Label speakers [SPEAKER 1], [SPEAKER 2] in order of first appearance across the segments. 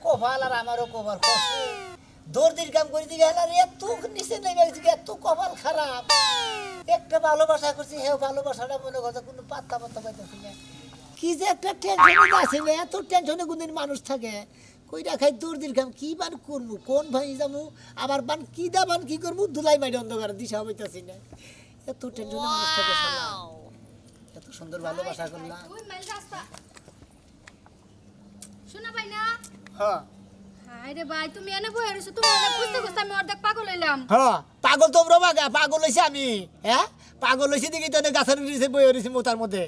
[SPEAKER 1] কপাল আর আমারও কপাল খসে দর্দির কাম করে দিকে আর এত নিচে নেমে গেছে এত কপাল খারাপ একটা ভালোবাসা করছি হ্যাঁ ভালোবাসাটা মনে কথা কোনো পাত্তা পাইতেছি না কি যে একটা টেনশনে আছে এত টেনশনে কোনদিন মানুষ থাকে কইরা খাই দর্দির কাম কি বান করবো কোন ভাই যাবো আবার বান কি দাবান কি করবো ধুলাই মাইরে অন্ধকার দিশা হইতাছি না এত টেনশনে মানুষ থাকে এত সুন্দর ভালোবাসা করলাম
[SPEAKER 2] শোনা ভাই না
[SPEAKER 1] হ্যাঁ
[SPEAKER 2] আরে ভাই তুমি এনে বই আছো তুমি খুঁজতে খুঁজতে আমি অর্ধেক পাগল হইলাম
[SPEAKER 1] হ্যাঁ পাগল তোমরা বাগা পাগল হইছে আমি হ্যাঁ পাগল হইছে দেখি তো গাছের নিচে বই হইছে মোতার মধ্যে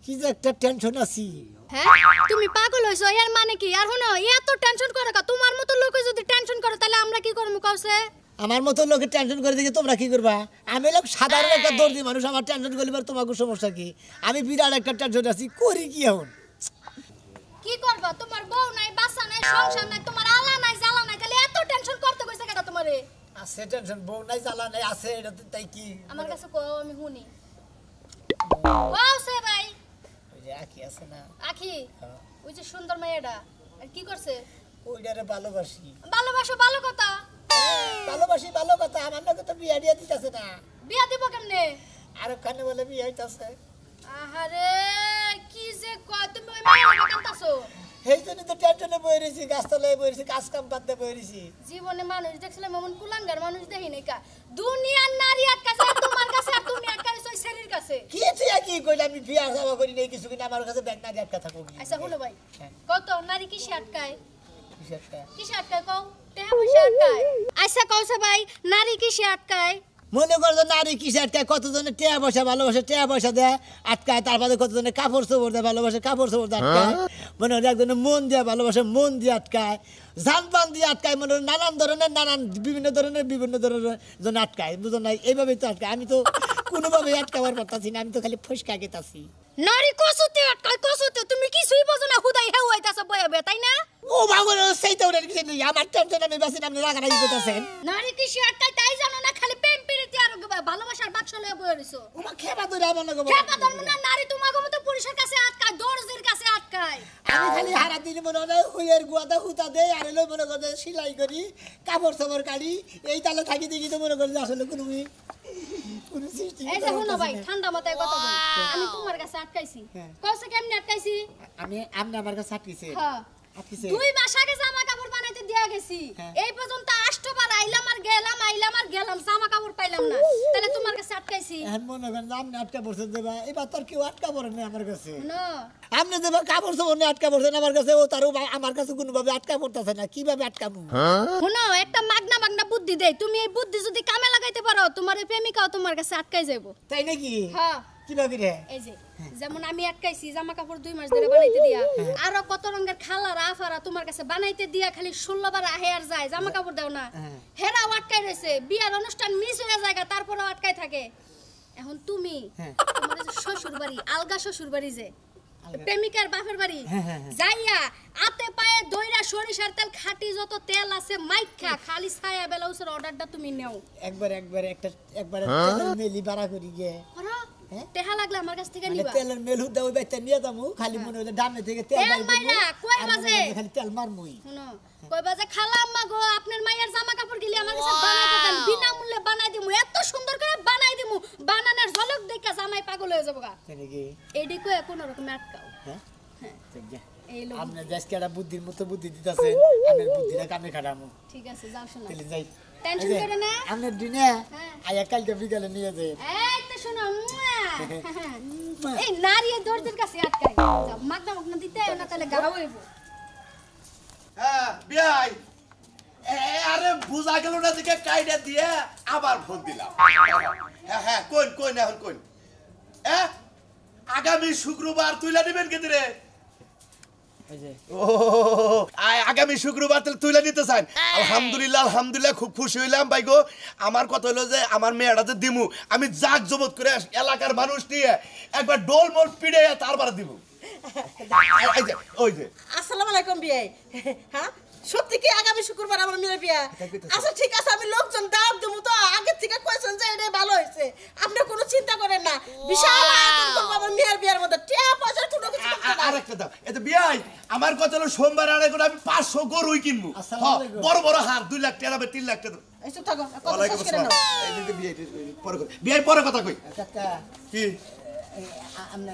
[SPEAKER 1] কি যে একটা টেনশন আছি
[SPEAKER 2] হ্যাঁ তুমি পাগল হইছো এর মানে কি আর হনো এত টেনশন করে কা তোমার মতো লোক যদি টেনশন করে তাহলে আমরা কি করব কওছে
[SPEAKER 1] আমার মতো লোকে টেনশন করে দেখি তোমরা কি করবা আমি লোক সাধারণ একটা দর্দি মানুষ আমার টেনশন করলিবার তোমাকে সমস্যা কি আমি বিরাট একটা টেনশন আছি করি কি এখন
[SPEAKER 2] কি করবা তোমার বউ নাই বাচ্চা নাই সংসার নাই তোমার আলা নাই জ্বালা নাই তাহলে এত টেনশন করতে কইছে কেডা তোমারে
[SPEAKER 1] আছে টেনশন বউ নাই জ্বালা নাই আছে এটা তাই কি
[SPEAKER 2] আমার কাছে কও আমি শুনি কওছে ভাই
[SPEAKER 1] ওই যে আখি আছে না
[SPEAKER 2] আখি ওই যে সুন্দর মেয়েটা আর কি করছে
[SPEAKER 1] ওইটারে ভালোবাসি
[SPEAKER 2] ভালোবাসো ভালো কথা
[SPEAKER 1] ভালোবাসি ভালো কথা আমার নাকি তো বিয়া দিয়া দিতেছে না
[SPEAKER 2] বিয়া দিব কেমনে
[SPEAKER 1] আর ওখানে বলে বিয়া হইতাছে
[SPEAKER 2] আহারে কি যে কয় তুমি ওই মেয়েটাকে কাঁদতাছো
[SPEAKER 1] এই জন্য তো টেনশনে বই রয়েছি গাছতলায় বই রয়েছি কাজ কাম বাদ দিয়ে বই রয়েছি
[SPEAKER 2] জীবনে মানুষ দেখছিলাম এমন কুলাঙ্গার মানুষ দেখি নাই কা দুনিয়ার নারী আটকাছে তোমার কাছে আর তুমি আটকাছো ওই শরীর কাছে
[SPEAKER 1] কি তুই কি কইলা আমি বিয়া যাওয়া করি নাই কিছু কিনা আমার কাছে ব্যাংক না দিয়ে আটকা থাকো
[SPEAKER 2] আচ্ছা হলো ভাই কত নারী কিসে আটকায়
[SPEAKER 1] কিসেরটা
[SPEAKER 2] কিসে আটকায় কও টাকা পয়সা আটকায় আচ্ছা কওছে ভাই নারী কিসে আটকায়
[SPEAKER 1] মনে করো নারী কিসে আটকায় কতজনে টেয়া পয়সা ভালোবাসে টেয়া পয়সা দেয় আটকায় তারপরে কতজনে কাপড় চোপড় দেয় ভালোবাসে কাপড় চোপড় দিয়ে আটকায় মনে হয় একজনে মন দিয়ে ভালোবাসে মন দিয়ে আটকায় জানপান দিয়ে আটকায় মনে হয় নানান বিভিন্ন ধরনের জন্য আটকায় বুঝো না এইভাবেই তো আটকায় আমি তো কোনোভাবেই আটকাবার পারতাছি না আমি তো খালি ফসকা গেতাছি
[SPEAKER 2] নারী কসুতে আটকায় কসুতে তুমি কিছুই বোঝো না হুদাই হেউ হইতাছ বয়াবে তাই না
[SPEAKER 1] ও ভাগর সেইটা ওটা কিছু নেই আমার টেনশন আমি বাসি আপনি রাগারাগি করতেছেন
[SPEAKER 2] নারী কিসে আটকায় তাই জানো না খালি প্রেম প্রীতি আর ভালোবাসার বাক্স লয়ে বয়ে রইছো
[SPEAKER 1] ওমা খেবা ধরে আমার লাগো
[SPEAKER 2] খেপা ধর্ম না নারী তোমাকে মতো পুরুষের কাছে আটকায় দর্জির কাছে আটকায়
[SPEAKER 1] আমি খালি হারা দিন মনে হয় হুইয়ের গুয়াটা হুতা দেয় আর এলো মনে করে সেলাই করি কাপড় চাপড় কাড়ি এই তালে থাকি দেখি তো মনে করি আসলে কোনো সৃষ্টি
[SPEAKER 2] এই যে শুনো ভাই ঠান্ডা মাথায় কথা বলি আমি তোমার কাছে আটকাইছি কওছে কেমনে আটকাইছি
[SPEAKER 1] আমি আমার কাছে আটকিছে
[SPEAKER 2] হ্যাঁ 2 মাস আগে জামা কাপড় বানাইতে দিয়া গেছি এই পর্যন্ত 8 বার আইলাম আর গেলাম জামা কাপড় পাইলাম না তাহলে তোমার কাছে আটকাইছি
[SPEAKER 1] এখন মনে করেন আপনি আটকা পড়ছেন দেবা এবার তোর কেউ আটকা পড়ে না আমার কাছে
[SPEAKER 2] না
[SPEAKER 1] আপনি দেবা কাপড় চোপড় নিয়ে আটকা পড়ছেন আমার কাছে ও তারও আমার কাছে কোনোভাবে আটকা পড়তেছে না কিভাবে আটকাবো
[SPEAKER 2] শুনো একটা মাগনা বুদ্ধি দেই তুমি এই বুদ্ধি যদি কামে লাগাইতে পারো তোমার এই প্রেমিকাও তোমার কাছে আটকাই যাবো
[SPEAKER 1] তাই নাকি
[SPEAKER 2] হ্যাঁ
[SPEAKER 1] কিভাবে রে
[SPEAKER 2] এই যে যেমন আমি আটকাইছি জামা কাপড় 2 মাস ধরে বানাইতে দিয়া আর কত রঙের খালারা আফারা তোমার কাছে বানাইতে দিয়া খালি 16 বার আহে আর যায় জামা কাপড় দাও না হেরাও আটকাই রইছে বিয়ার অনুষ্ঠান মিস হয়ে যায় তারপরও আটকাই থাকে এখন তুমি তোমার যে শ্বশুর বাড়ি আলগা শ্বশুর বাড়ি যে প্রেমিকার বাপের বাড়ি যাইয়া আতে পায়ে দইরা সরিষার তেল খাঁটি যত তেল আছে মাইখা খালি ছায়া ব্লাউজের অর্ডারটা তুমি নাও
[SPEAKER 1] একবার মেলি বাড়া করি গে
[SPEAKER 2] করো তেহা লাগলে আমার কাছ থেকে নিবা
[SPEAKER 1] তেলের মেল হুদা ওই বাইতে নিয়ে যামু খালি মনে হইলে ডানে থেকে তেল
[SPEAKER 2] মাইরা কই বাজে
[SPEAKER 1] খালি তেল মারমুই
[SPEAKER 2] শুনো কই বাজে খালা আম্মা গো আপনার মায়ের জামা কাপড় গিলি আমার কাছে বানাই দেন বিনা মূল্যে বানাই দিমু এত সুন্দর করে বানাই দিমু বানানোর ঝলক দেখা জামাই পাগল হয়ে যাবো গা
[SPEAKER 1] কেনেকি
[SPEAKER 2] এইডি কই কোন রকম আটকাও
[SPEAKER 1] হ্যাঁ ঠিক আছে
[SPEAKER 2] এই লোক
[SPEAKER 1] আপনি দেশকেটা বুদ্ধির মতো বুদ্ধি দিতাছেন আমি বুদ্ধিটা কামে খাটামু
[SPEAKER 2] ঠিক আছে যাও শোনা
[SPEAKER 1] তাহলে যাই
[SPEAKER 2] টেনশন করে না
[SPEAKER 1] আপনি দিনে আয়া কালকে বিকালে নিয়ে যাই
[SPEAKER 2] এই তো শোনো এই নারী দর্জির কাছে আটকাই যাও মাগনা দিতে না তাহলে গাও হইব
[SPEAKER 3] হ্যাঁ বিয়াই আরে বুঝা গেল না দিকে কাইডা দিয়ে আবার ফোন দিলাম হ্যাঁ কোন এখন কোন আগামী শুক্রবার তুইলা নেবেন কেদি রে আগামী শুক্রবার তুইলা নিতে চান আলহামদুলিল্লাহ খুব খুশি হইলাম ভাই গো আমার কথা হলো যে আমার মেয়েটা যে দিমু আমি জাক জমত করে এলাকার মানুষ নিয়ে একবার ডোল মোল পিড়ে তারপরে দিব এই যে ওই যে
[SPEAKER 4] আসসালামু আলাইকুম বিয়ে হ্যাঁ সত্যি কি আগামী শুক্রবার আমার মেয়ের বিয়ে আচ্ছা ঠিক আছে আমি লোকজন দাওয়াত দেবো তো আগে থেকে কইছেন যে এটা ভালো হয়েছে আপনি কোনো চিন্তা করেন না বিশাল আয়োজন করবো আমার মেয়ের বিয়ের মধ্যে টাকা পয়সা কোনো কিছু করতে না।
[SPEAKER 3] আরেকটা দাও এই তো বিয়াই আমার কথা হলো সোমবার আড়াই করে আমি 500 গরুই কিনবো বড় বড় হার 2 লাখ টাকা 3 লাখ টাকা
[SPEAKER 4] এই তো থাকো কত
[SPEAKER 3] ওয়ালাইকুম
[SPEAKER 4] শেষ করে
[SPEAKER 3] আসসালাম
[SPEAKER 4] নাও
[SPEAKER 3] এই যে বিয়াই পরে কথা কই
[SPEAKER 1] কাকা
[SPEAKER 3] কি
[SPEAKER 1] আমরা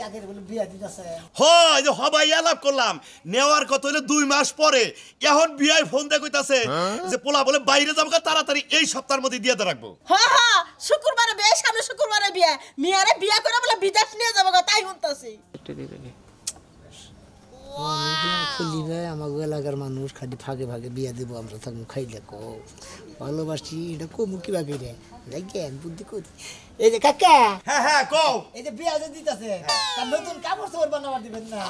[SPEAKER 1] আগের বলে বিয়া দিতেছে
[SPEAKER 3] হয় যে হবাই আলাপ করলাম নেওয়ার কথা হলো 2 মাস পরে এখন বিয়াই ফোন দিয়ে কইতাছে যে পোলা বলে বাইরে যাবো তাড়াতাড়ি এই সপ্তাহের মধ্যে দিয়ে রাখবো
[SPEAKER 4] হ্যাঁ হ্যাঁ শুক্রবারে বিয়ে সামনে শুক্রবারে বিয়ে মেয়ারে বিয়ে করে বলে বিদেশ নিয়ে যাবো তাই শুনতাছি
[SPEAKER 1] খুলিবে আমাকে এলাকার মানুষ খালি ভাগে ভাগে বিয়া দেবো আমরা থাকবো খাইলে কো ভালোবাসি এটা কমু কিবা করে দেখেন বুদ্ধি করি এই যে কাকা
[SPEAKER 3] হ্যাঁ কও
[SPEAKER 1] এই যে বিয়া যে দিতেছে তার নতুন কাপড় চোপড় বানাবার দিবেন না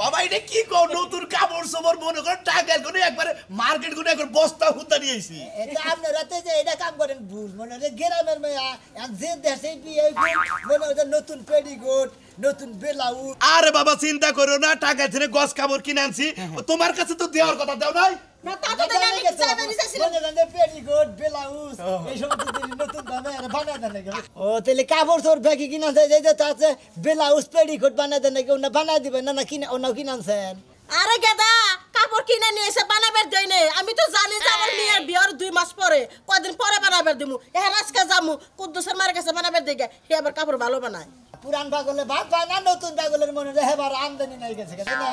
[SPEAKER 3] বাবা এটা কি কও নতুন কাপড় সবর মনে করে টাকার কোনে একবারে মার্কেট কোনে একবার বস্তা হুদ্দা নিয়ে আইছি
[SPEAKER 1] এটা আপনার রাতে যে এটা কাম করেন ভুল মনে হয় গ্রামের মেয়া যে দেশে বিয়ে মনে হয় নতুন পেডিকোট নতুন ব্লাউজ
[SPEAKER 3] আরে বাবা চিন্তা করো না টাকা ছেড়ে গস কাপড় কিনে আনছি তোমার কাছে তো দেওয়ার কথা দাও নাই
[SPEAKER 4] না তা তো দেন আমি চাইবে নিছেছিলাম
[SPEAKER 1] পেডিকোট ব্লাউজ এই সমস্ত নতুন বানায় দেন নাকি ও তাহলে কাপড় চোর ব্যাগি কিনা যায় যে তাতে ব্লাউজ পেডিকোট বানায় দেন নাকি ওনা বানায় দিবেন না কিনা ওনাও কিনাছেন
[SPEAKER 4] আরে গেদা কাপড় কিনে নিয়ে এসে বানাবার দেই নে আমি তো জানি যে আমার মেয়ের বিয়ার 2 মাস পরে কয়দিন পরে বানাবার দিমু এখন আজকে যামু কুদ্দুসের মার কাছে বানাবার দেই হে আবার কাপড় ভালো বানায়
[SPEAKER 1] পুরান পাগলে ভাত পায় না নতুন পাগলের মনে হয় হেবার আমদানি নাই গেছে না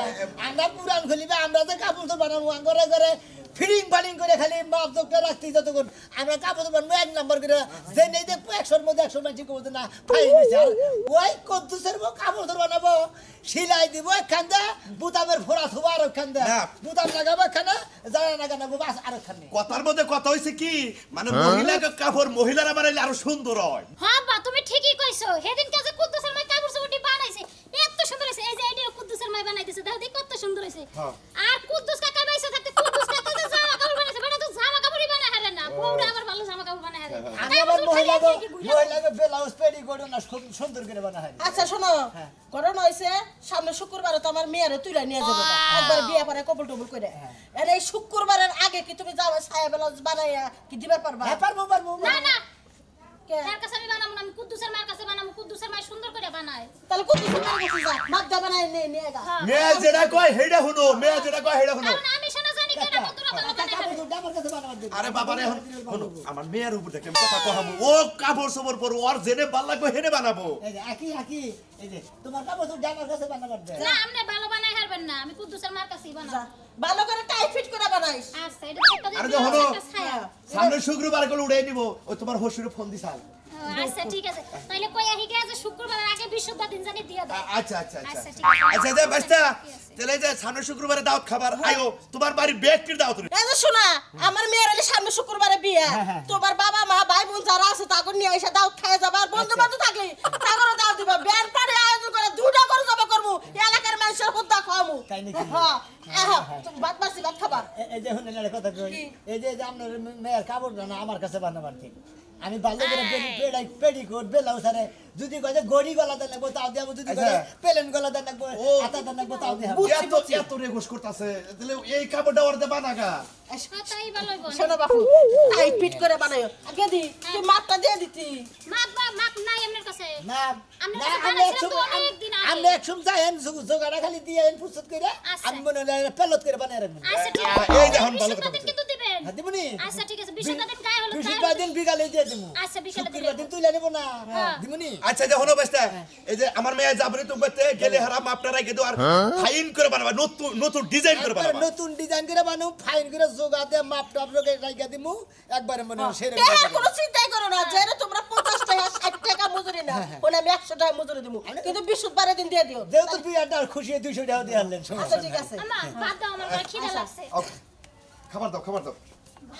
[SPEAKER 1] আমরা পুরান খুলিবে আমরা তো কাপড় তো বানাবো ঘরে ঘরে ফিডিং ফাডিং করে খালি মাপ দোকটা রাখতেই যতক্ষণ আমরা কাপড় বানাবো 1 নম্বর করে যে নেই দেখবো 100-র মধ্যে 100 মানছি করবো না ফাই নিছে আর ওই কদ্দুসের কাপড় তো বানাবো সিলাই দিব একখানটা বুতামের ফোড়া থুবা আর একখানটা বুতাম লাগাবো একখানা জানা না কেন বাস আর একখানে
[SPEAKER 3] কথার মধ্যে কথা হইছে কি মানে মহিলাকে কাপড় মহিলারা বানাইলে আরো সুন্দর হয়
[SPEAKER 2] হ্যাঁ বা তুমি ঠিকই কইছো সেদিন কাজে কুদ্দুসের মাই কাপড় চোপড় বানাইছে এত সুন্দর হইছে এই যে আইডিয়া কুদ্দুসের মাই বানাইতেছে দেখো দেখি কত সুন্দর হইছে আর কুদ্দুস কাকা বাইসা থাকতে কুদ্দুস কাকা যে জামা কাপড় বানাইছে বেটা তো জামা কাপড়ই বানায় হারে না বউরা আবার ভালো জামা কাপড় বানায় হারে
[SPEAKER 1] আমি আবার মহিলাকে ব্লাউজ পেডি করে না সুন্দর করে বানায়
[SPEAKER 4] আচ্ছা শোনো করোনা হইছে সামনে শুক্রবারে তো আমার মেয়েরে তুইলা নিয়ে যাবো একবার বিয়ে পরে কবল টবল করে আর এই শুক্রবারের আগে কি তুমি যাও ছায়া ব্লাউজ বানাইয়া কি দিবার পারবা
[SPEAKER 1] হ্যাঁ পারবো
[SPEAKER 2] না না
[SPEAKER 4] কে
[SPEAKER 2] তার কাছে আমি বানাবো না আমি কুদ্দুসের মার কাছে বানাবো কুদ্দুসের মাই সুন্দর করে বানায়
[SPEAKER 4] তাহলে কুদ্দুসের মার কাছে যা মাগদা বানাই নিয়ে গা
[SPEAKER 3] মেয়ে যেটা কয় হেডা শুনো মেয়ে যেটা কয় হেডা শুনো
[SPEAKER 2] কারণ আমি শোনা জানি কেন কতটা ভালো বানায়
[SPEAKER 1] আমার কাছে বানাবার দিন
[SPEAKER 3] আরে বাবা রে এখন শুনো আমার মেয়ের উপর দেখে আমি কথা কহাবো ও কাপড় সবর পর ওর জেনে ভাল লাগবে হেনে বানাবো
[SPEAKER 1] এই যে একই এই যে তোমার কাপড় তো আমার কাছে বানাবার দেন
[SPEAKER 2] না আমনে ভালো বানায় হারবেন না আমি কুদ্দুসের মার কাছেই বানাবো
[SPEAKER 4] ভালো করে টাইট ফিট করে বানাইস
[SPEAKER 2] আচ্ছা এটা একটা দিন
[SPEAKER 3] আরে দেখো
[SPEAKER 2] ছায়া
[SPEAKER 3] সামনে শুক্রবার করে উড়াই নিব ওই তোমার হসুরে ফোন দিছাল
[SPEAKER 2] আচ্ছা ঠিক আছে তাহলে কই আহি গে যে শুক্রবারের আগে বৃহস্পতিবার দিন জানি দিয়া দাও
[SPEAKER 3] আচ্ছা
[SPEAKER 2] আচ্ছা ঠিক আছে
[SPEAKER 3] আচ্ছা দে বাস্তা তাহলে যে সামনে শুক্রবারে দাওয়াত খাবার আইও তোমার বাড়ি ব্যক্তির দাওয়াত
[SPEAKER 4] এই যে শোনা আমার মেয়ের আলে সামনে শুক্রবারে বিয়ে তোমার বাবা মা ভাই বোন যারা আছে তাকে নিয়ে এসে দাও খায় যাবা আর বন্ধু বান্ধব থাকলে তাগরও দাও দিবা বিয়ার পরে আয়োজন করে দুটা করে জবা করব এলাকার মানুষের হুদ্দা খাওয়ামু
[SPEAKER 1] তাই নাকি?
[SPEAKER 4] হ্যাঁ তুমি ভাত মারছি ভাত খাবার
[SPEAKER 1] এই যে শুনে কথা কই এই যে আপনার মেয়ের কাপড় না আমার কাছে বানাবার দিন আমি ভালো করে পেডিকোট ব্লাউজ আরে যদি কয় যে গড়ি গলা দেন লাগবো তাও দেবো যদি কয় প্লেন গলা দেন লাগবো আতা দেন লাগবো তাও দেবো
[SPEAKER 3] এত রেগোস করতেছে তাহলে এই কাপড়টা ওরতে বানাগা
[SPEAKER 2] তাই ভালো হইব
[SPEAKER 4] শোনো বাপু টাইট ফিট করে বানাইও আগে দি তুই মাপটা দিয়ে দিতি
[SPEAKER 2] মাপ নাই আপনার কাছে
[SPEAKER 1] না
[SPEAKER 2] আমরা
[SPEAKER 1] না
[SPEAKER 2] কাছে বানাইছিলাম তো অনেক দিন আগে।
[SPEAKER 1] আমরা এক সময় যাই জোগাড়া খালি দিয়ে ফুরসত করে
[SPEAKER 2] আচ্ছা।
[SPEAKER 1] আমি মনে হয় পেলত করে বানাই রাখবো
[SPEAKER 2] আচ্ছা ঠিক
[SPEAKER 3] এই দেখুন ভালো কথা
[SPEAKER 2] আছে কিন্তু দিবেন
[SPEAKER 1] হ্যাঁ দিবনি
[SPEAKER 2] আচ্ছা ঠিক আছে বৃহস্পতিবার দিন গায়ে হলো
[SPEAKER 1] বৃহস্পতিবার দিন বিকালে দিয়ে দেবো
[SPEAKER 2] আচ্ছা বিকেলে
[SPEAKER 1] শুক্রবার দিন তুইলা নেবো না দিবনি
[SPEAKER 3] আচ্ছা যে হলো বাস্তা এই যে আমার মেয়ে যাবনি তুমি করতে গেলে হারাম আপনারা রাখে দাও আর ফাইন করে বানাবা নতুন নতুন ডিজাইন করে বানাবা
[SPEAKER 1] নতুন ডিজাইন করে বানাবো ফাইন করে জোগা দিয়ে মাপ টাপ রেখে রাইখা দিমু একবারে মনে হয় সেরে
[SPEAKER 4] টাকা কোনো চিন্তাই করো না যে তোমরা 50 টাকা 60 টাকা মজুরি না ওনা আমি 100 টাকা মজুরি দিমু কিন্তু বৃহস্পতিবার দিন দিয়ে দিও
[SPEAKER 1] যেহেতু তুই একটা খুশি 200 টাকা দিয়ে আনলেন
[SPEAKER 4] আচ্ছা ঠিক আছে
[SPEAKER 2] আমা বাদ দাও আমার খিদে লাগছে
[SPEAKER 3] খাবার দাও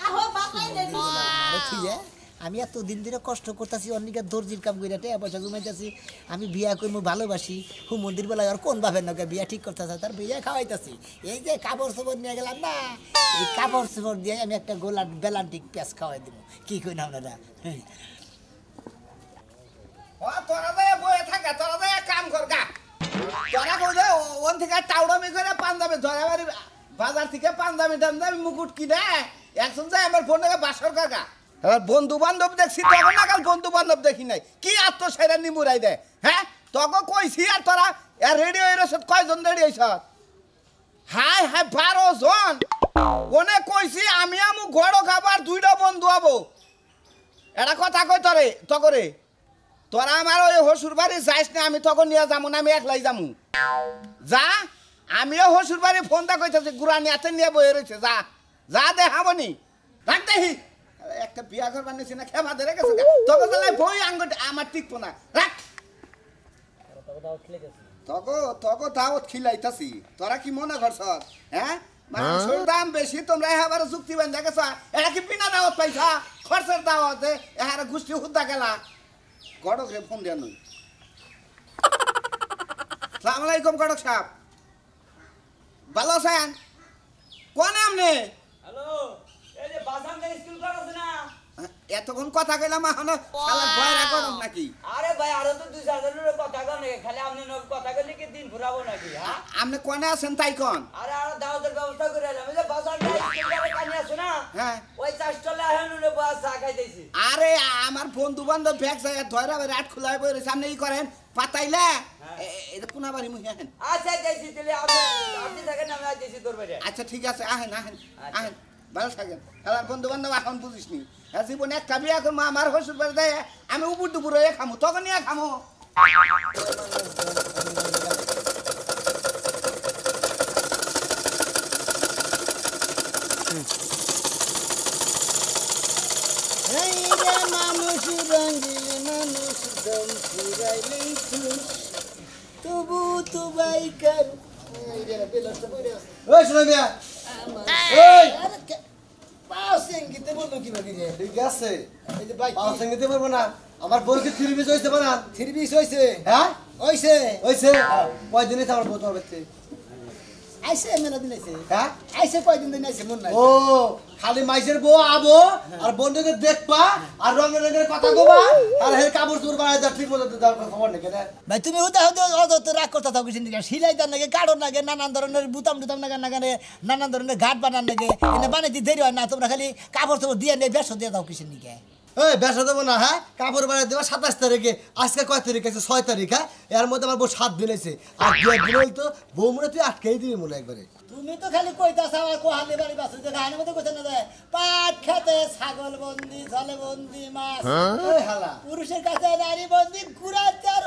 [SPEAKER 4] আহো বাপাই দে দি
[SPEAKER 1] আরে তুই আমি এত দিন ধরে কষ্ট করতেছি অনেক দর্জির কাম করে টাকা পয়সা জমাইতেছি আমি বিয়া করবো ভালোবাসি মন্দির বেলায় আর কোন বাপের নাকি বিয়া ঠিক করতেছে তার বিয়া খাওয়াইতেছি এই যে কাপড় চোপড় নিয়ে গেলাম না এই কাপড় চোপড় দিয়ে আমি একটা গোলাট বেলান্টিক পেঁয়াজ খাওয়াই দেবো কি কই না আপনারা
[SPEAKER 5] তোরা যায় বয়ে থাকা তোরা যায় কাম কর গা
[SPEAKER 3] তোরা কই দে ওন থেকে টাউডামি করে পাঞ্জাবি ধরাবাড়ি বাজার থেকে পাঞ্জাবি দামি মুকুট কিনে একজন যায় আমার ফোনে বাসর কাকা এবার বন্ধু বান্ধব দেখছি তখন না কাল বন্ধু বান্ধব দেখি নাই কি আত্মসাইরা নিমুরাই দেয় হ্যাঁ তখন কইছি আর তোরা রেডি হয়ে রয়েছে কয়জন রেডি হয়েছ হাই হাই 12 জন ওনে কইছি আমি আমু গড় খাবার দুইটা বন্ধু হবো এটা কথা কই তোরে তকরে তোরা আমার ওই হসুর বাড়ি যাইস না আমি তখন নিয়ে যাবো না আমি একলাই যাবো যা আমিও হসুর বাড়ি ফোনটা কইতেছি গুড়ানি হাতে নিয়ে বয়ে রয়েছে যা যা দেখাবনি রাখ দেখি একটা বিয়া করবার নিছি না খেমা ধরে গেছে তখন বই আঙ্গুট আমার টিকবো না রাখ তখন দাওয়াত খিলাইতাছি তোরা কি মনে করছ হ্যাঁ মাংসের দাম বেশি তোমরা এবার যুক্তি বান্ধা গেছ এটা কি বিনা দাওয়াত পাইছা খরচের দাওয়াতে এহারে গোষ্ঠী হুদ্দা গেলা গড়ক রে ফোন দেন সালাম আলাইকুম গড়ক সাহেব ভালো আছেন কোন আমনে
[SPEAKER 5] হ্যালো এই যে বাসাঙ্গা স্কুল কর আছে না
[SPEAKER 3] এতক্ষণ কথা কইলাম এখন শালা ভয় রাখো নাকি
[SPEAKER 5] আরে ভাই আরো তো 2-4 জনের কথা কনে খালি আপনি কথা কইলে কি দিন ফুরাবো নাকি হ্যাঁ
[SPEAKER 3] আপনি কোনে আছেন তাই কোন
[SPEAKER 5] আরে আর দাওয়াতের ব্যবস্থা করে এলাম এই যে বাসাঙ্গা স্কুল করে কানি আছে না
[SPEAKER 3] হ্যাঁ
[SPEAKER 5] ওই চাষটলে এখন উনি বস চা খাইতেছি
[SPEAKER 3] আরে আমার বন্ধু বান্ধব ব্যাগ যায় ধরা রাত খোলাই বই রয়েছে আপনি ই করেন পাতাইলে এটা কোনা বাড়ি মুই আহেন
[SPEAKER 5] আচ্ছা যাইছি তাহলে আপনি থাকেন আমি যাইছি তোর বাড়ি
[SPEAKER 3] আচ্ছা ঠিক আছে আহেন আহেন আহেন ভালো থাকেন আমার বন্ধু বান্ধব এখন বুঝিস নি জীবনে একটা বিয়া করবো আমার হসুর বাড়ি দেয় আমি উপর দুপুর হয়ে খামো তখন নিয়ে খামো
[SPEAKER 1] মানুষ রঙিন মানুষ দম ফুরাইলেই তবু তো বাইকার
[SPEAKER 6] ওই শোনা মিয়া
[SPEAKER 1] এই পাও সঙ্গীতে বললো কি বাকি রে
[SPEAKER 6] ঠিক আছে
[SPEAKER 1] এই যে বাইক
[SPEAKER 6] পাওয়া সঙ্গীতে পারবো না আমার বোনকে 3 পিস হইছে বানা
[SPEAKER 1] 3 পিস হইছে
[SPEAKER 6] হ্যাঁ
[SPEAKER 1] হইছে
[SPEAKER 6] হইছে কয়দিনে তো আমার বোতল বেচছে
[SPEAKER 1] আইছে মেলা দিন আইছে
[SPEAKER 6] হ্যাঁ
[SPEAKER 1] আইছে কয়দিন দিন আইছে মন নাই
[SPEAKER 6] ও খালি মাইসের বউ আবো আর বন্ধুকে দেখবা আর রঙের রঙের কথা কবা আর হে কাপড় চোর বানায় যা ঠিক মতো দাও খবর নেই কেন
[SPEAKER 1] ভাই তুমি উদা অত রাগ করতে থাকো কিন্তু সিলাই দান নাকি কাড়ো নাকি নানান ধরনের বুতাম টুতাম নাগানে নানান ধরনের ঘাট বানান নাকি এনে বানাইতে দেরি হয় না তোমরা খালি কাপড় চোপড় দিয়ে নেই বেশ দিয়ে দাও কিসের নিকে
[SPEAKER 6] এই বেসা দেবো না হ্যাঁ কাপড় বানায় দেবা 27 তারিখে আজকে কয় তারিখ আছে 6 তারিখ হ্যাঁ এর মধ্যে আমার বউ 7 দিন আছে আর 2 দিন হইতো বউ মনে তুই আটকেই দিবি মনে একবারে
[SPEAKER 1] তুমি তো খালি কইতাছ আমার কোহালি বাড়ি বাসু যে গানের মধ্যে কইছ না যে পাট খেতে ছাগল বন্দি জলে বন্দি মাছ
[SPEAKER 6] ওই হালা
[SPEAKER 1] পুরুষের কাছে নারী বন্দি কুড়াচার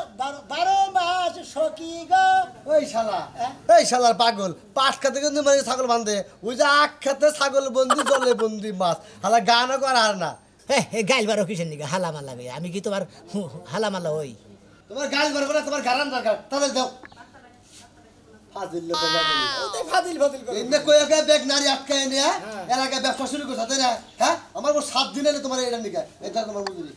[SPEAKER 1] 12 মাস সখী গো
[SPEAKER 6] ওই শালা এই শালার পাগল পাট খেতে কিন্তু মানে ছাগল বান্ধে ওই যে আখ খেতে ছাগল বন্দি জলে বন্দি মাছ হালা গানও করা আর না
[SPEAKER 1] গাইল বারো কিসের নিকে হালামালা আমি কি তোমার হালামালা হই
[SPEAKER 6] তোমার গাল বার করে তোমার গারান দরকার তাহলে দাও ফাজিল লোক
[SPEAKER 1] ওতে ফাজিল ফাজিল করে
[SPEAKER 6] এনে কই আগে ব্যাগ নারী আটকায় নে এর আগে ব্যবসা শুরু করছ তাই না হ্যাঁ আমার বউ 7 দিন এলে তোমার এটা নিকা এটা তোমার বুঝলি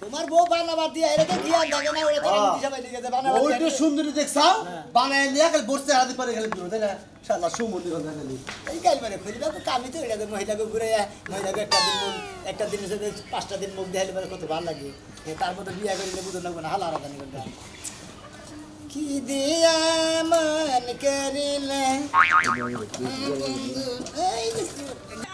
[SPEAKER 1] তোমার বউ বানাবার দিয়া এটা তো জ্ঞান থাকে না ওটা তো দিশাবাই লিখে দে বানাবার
[SPEAKER 6] ওইটা সুন্দরী দেখছাও বানায় নিয়ে খালি বসতে হাতে পারে খালি দিও তাই না শালা সুমন্দির কথা খালি
[SPEAKER 1] এই গাইল বারে খুঁজবা তো কামি তো এটা মহিলাকে ঘুরে মহিলাকে একটা দিনের সাথে 5টা দিন মুখ দেখাইলে পরে কত ভালো লাগে তার মধ্যে বিয়া করিলে বুঝো লাগবে না হালা রাখানি করবে কি দিয়া মন করিলে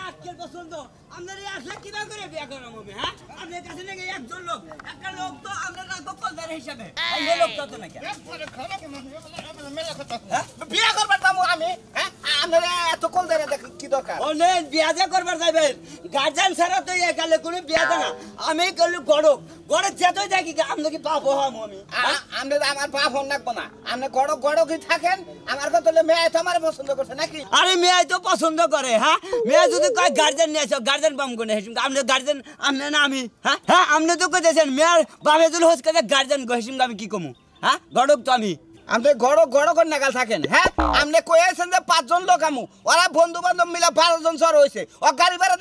[SPEAKER 5] আজকের পছন্দ আপনারা আসলে কিভাবে করে বিয়ে করাম হবে হ্যাঁ আপনার কাছে নাকি একজন লোক একটা লোক তো আপনার না কলদার হিসাবে অন্য লোক তো নাকি
[SPEAKER 3] বিয়া করবার দাম আমি হ্যাঁ আপনারা এত কল দেয় দেখ কি দরকার
[SPEAKER 5] অনেক বিয়া যে করবার যাবেন গার্জেন ছাড়া তো একালে কোনো বিয়া দেয় না আমি করলে গড়ক গড়ে যেতই দেখি আপনি কি পাবো হাম আমি
[SPEAKER 3] আমরা আমার বাপ হন লাগবো না আপনি গড়ক গড়কই থাকেন আমার কথা হলে মেয়ে তো আমার পছন্দ করছে নাকি
[SPEAKER 5] আরে মেয়ে তো পছন্দ করে হ্যাঁ মেয়ে যদি কয় গার্জেন নিয়ে আসো গার্জেন বাম করে হেসুম আপনি গার্জেন আপনি না আমি হ্যাঁ হ্যাঁ আপনি তো কইতেছেন মেয়ের বাপে যদি হোস কাছে গার্জেন গহিসুম আমি কি কমু হ্যাঁ গড়ক তো আমি
[SPEAKER 3] আপনি গড়ক গড়কর নাগাল থাকেন হ্যাঁ আপনি কয়ে আছেন যে 5 জন লোক আমু ওরা বন্ধু বান্ধব মিলে 12 জন সর হয়েছে ও গাড়ি ভাড়া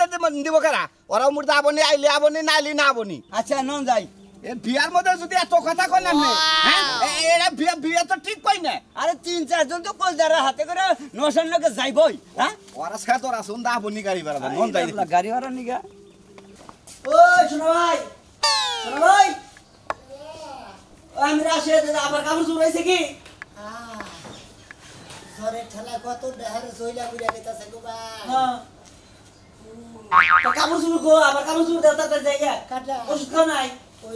[SPEAKER 3] দিব কারা ওরা মুর্দা আবনি আইলে আবনি না আইলে না আবনি
[SPEAKER 5] আচ্ছা নন যাই
[SPEAKER 3] এ বিয়ার মধ্যে যদি এত কথা কই না হ্যাঁ এরা বিয়া তো ঠিক কই না
[SPEAKER 5] আরে 3-4 জন তো কলদার হাতে করে নশন লোকে যাইবই হ্যাঁ
[SPEAKER 3] ওরা সাথে ওরা শুন দা আবনি গাড়ি ভাড়া মন যাই
[SPEAKER 5] গাড়ি ভাড়া নিগা
[SPEAKER 6] ওই শোনো ভাই শোনো ভাই
[SPEAKER 5] আমি রাশে আবার কাপড় চুর হয়েছে কি
[SPEAKER 1] ঝড়ের ঠেলা কত দেহারে সইলা ঘুরে গেছে গো ভাই
[SPEAKER 7] হ্যাঁ তো কাপড় চুপড় গো আবার কাপড় চুপড় দেওয়া তার জায়গা
[SPEAKER 1] কাটা
[SPEAKER 7] ওষুধ খাও নাই
[SPEAKER 1] ওই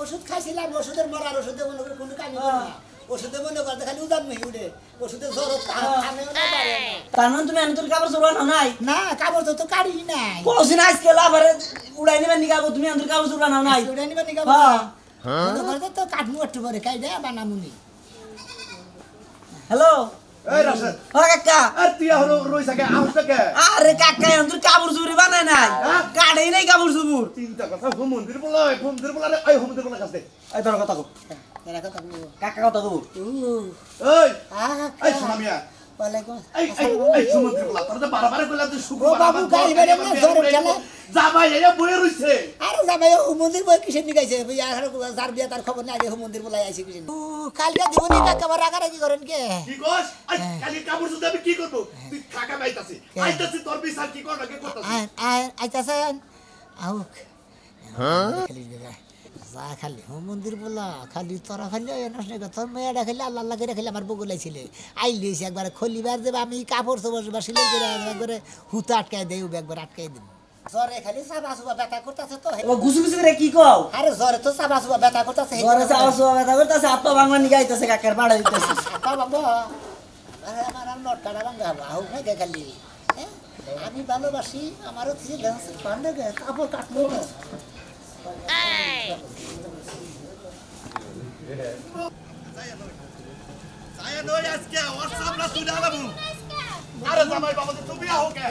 [SPEAKER 1] ওষুধ খাইছিলাম ওষুধের মরার ওষুধে মনে করে কোনো কাজ করে না ওষুধে মনে করতে খালি উদান মেহি উঠে ওষুধে জ্বর থামেও না পারে না
[SPEAKER 7] তার মানে তুমি তোর কাপড় চুপড় আনো নাই
[SPEAKER 1] না কাপড় তো কাড়ি নাই
[SPEAKER 7] পড়ছিনা আজকে লাভারে উড়াই নেবেন নি কাপড় তুমি তোর কাপড় চুপড় আনো নাই
[SPEAKER 1] উড়াই নিবা নিকা মনে করতে তো কাটমু একটু পরে খাই দেয় বানামুনি
[SPEAKER 7] হ্যালো
[SPEAKER 3] এই রাশেদ
[SPEAKER 7] ও কাকা
[SPEAKER 3] আর তুই আর রইছ কে আউস কে
[SPEAKER 7] আরে কাকা তোর কাপড় চুপড় বানায় নাই কাটেই নাই কাপড় চুপড়
[SPEAKER 3] চিন্তা কথা মন্দির বলা ওই মন্দির বলা কাছে
[SPEAKER 7] এই তোর কথা কো
[SPEAKER 1] এরা কথা বলবো
[SPEAKER 7] কাকা কথা কো
[SPEAKER 3] এই শোনা মিয়া
[SPEAKER 1] ওয়ালাইকুম
[SPEAKER 3] এই সমুদ্র বলা তোর তো বারবার কইলা তুই শুকর
[SPEAKER 1] ও বাবু গাই বেরে না জ্বর ঠেলা
[SPEAKER 3] জামাই এয়া বইয়ে রইছে
[SPEAKER 1] আরে যাবে ও মন্দির বই কিসের নিগাইছে আর যার বিয়া তার খবর না আগে মন্দির বলাই আইছে কিসের ও কালকে দিবনি কাকা আবার রাগারাগি করেন কে
[SPEAKER 3] কি কস কালি কাপড় সুতে আমি কি করব তুই থাকা বাইতাছি আইতাছি তোর বিচার কি কর লাগে করতাছি
[SPEAKER 1] আইতাছেন আউ হ্যাঁ যা খালি মন্দির বলা খালি তোরা খালি তোর মেয়েটা খালি আল্লাহ আল্লাহ করে খালি আমার বগুলাইছিলে আইলিয়েছি একবার খলিবার দেবে আমি কাপড় চোপড় বা সিলাই করে একবারে হুতা আটকাই দেই একবার আটকাই দিন জ্বরে খালি চাবা চুবা ব্যথা করতেছে তো
[SPEAKER 7] ও গুছু গুছু করে কি কও
[SPEAKER 1] আরে জ্বরে তো চাবা চুবা ব্যথা করতেছে
[SPEAKER 7] ঘরে চাওয়া চাওয়া ব্যথা করতেছে আপা বাংলা নিগাইতেছে কাকার পাড়া দিতেছে
[SPEAKER 1] বাবা আরে আমার আর নট কাটা ভাঙা আউ খাই খালি আমি ভালোবাসি আমারও থেকে ডান্স পান্ডে গে কাপড় কাটলো না
[SPEAKER 3] আয়া নই আজকে ওর সামনে তুই দাঁড়াবো আরে জামাই বাবা তুই বিয়া হোকে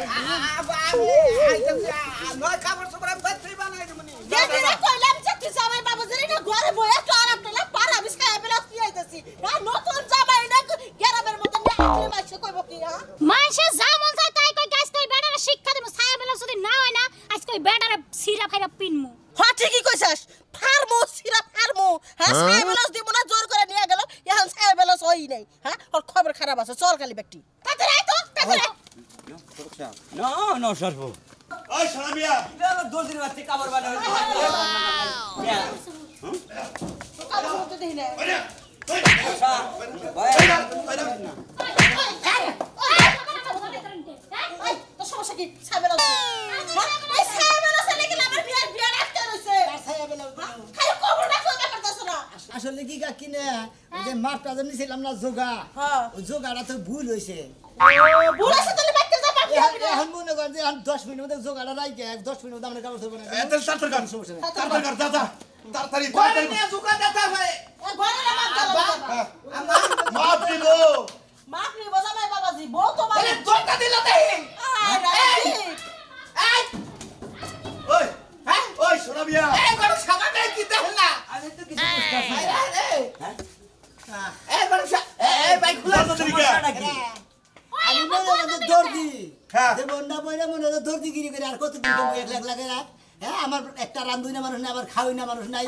[SPEAKER 7] নয় কাপড় চোপড় আমি বাচ্চাই বানাই দেবনি
[SPEAKER 4] দেখি কইলাম যে তুই জামাই বাবু জেনে না ঘরে বইয়া তো আরাম তোলা পারা বিছায়া বেলা কি আইতাছি আর নতুন জামাই না গেরামের মধ্যে না আসলে মাইছে কইব কি হ্যাঁ
[SPEAKER 2] মাইসে যা মন চায় তাই কই গাছ কই বেটারে শিক্ষা দেব ছায়া বেলা যদি না হয় না আজ কই বেটারে সিরা খাইরা পিনমু
[SPEAKER 4] হ্যাঁ ঠিকই কইছাস ফার্মো সিরা ফার্মো হ্যাঁ ছায়া বেলা দিব না জোর করে নিয়ে গেল এখন ছায়া বেলা হই নাই হ্যাঁ ওর খবর খারাপ আছে চল খালি ব্যক্তি তাড়াতাড়ি আই তো তাড়াতাড়ি
[SPEAKER 5] নো নো সর্ব
[SPEAKER 3] ওই শোনা মিয়া
[SPEAKER 5] দোষের বাচ্চা কাপড় বানা
[SPEAKER 4] কাজ করতে দেই না
[SPEAKER 3] ওরে
[SPEAKER 4] এই তো সমস্যা কি ছায়া বেলা এই ছায়া বেলা চলে গেল আমার বিয়া রাখতে রইছে খালি কবরটা কই করতেছ না
[SPEAKER 1] আসলে কি কাকি না যে মাপটা যে নিছিলাম না যোগা
[SPEAKER 4] হ্যাঁ
[SPEAKER 1] ওই যোগাটা তো ভুল হইছে
[SPEAKER 4] বুড়া সাথে বাইতে যা পাবি
[SPEAKER 1] এখন মনে কর যে 10 মিনিটের মধ্যে যোগাটা রাইকে 10 মিনিট মধ্যে আমরা কাপড় চোপড় না
[SPEAKER 3] এত সাতর গান
[SPEAKER 1] সমস্যা নেই
[SPEAKER 3] তাড়াতাড়ি কর দাদা তাড়াতাড়ি
[SPEAKER 7] ঘরে নিয়ে জুকা দেতা ভাই
[SPEAKER 4] এ ঘরে না মাপ দাও
[SPEAKER 3] মাপ দিব
[SPEAKER 4] মাপ নি বজা ভাই বাবাজি বউ তো মানে
[SPEAKER 7] দরটা দিল দেই
[SPEAKER 3] ওই হ্যাঁ ওই শোনা মিয়া
[SPEAKER 7] এই ঘরে সাবা দেই কি দেখ না
[SPEAKER 5] আমি তো কিছু বুঝতাছি
[SPEAKER 7] এই ঘরে এই ভাই খুলা
[SPEAKER 1] আমি মনে করতে দর্দি
[SPEAKER 3] হ্যাঁ।
[SPEAKER 1] যে বন্ডা বইরা মনে করতে দর্দি গিরি করে আর কত দিন এক লাগে না হ্যাঁ আমার একটা রান্ধুই না মানুষ নাই আবার খাওয়াই না মানুষ নাই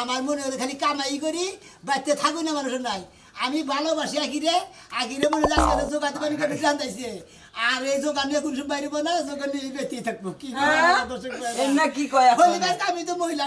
[SPEAKER 1] আমার মনে হলে খালি কামাই করি বাড়িতে থাকুই না মানুষ নাই আমি ভালোবাসি আকিরে মনে যাচ্ছে জোগাতে পারি করে জানতাইছে আর এই জোগান নিয়ে কোনো বাইরে না জোগান নিয়ে বেঁচে থাকবো কি
[SPEAKER 5] এর না কি কয় এখন
[SPEAKER 1] আমি তো মহিলা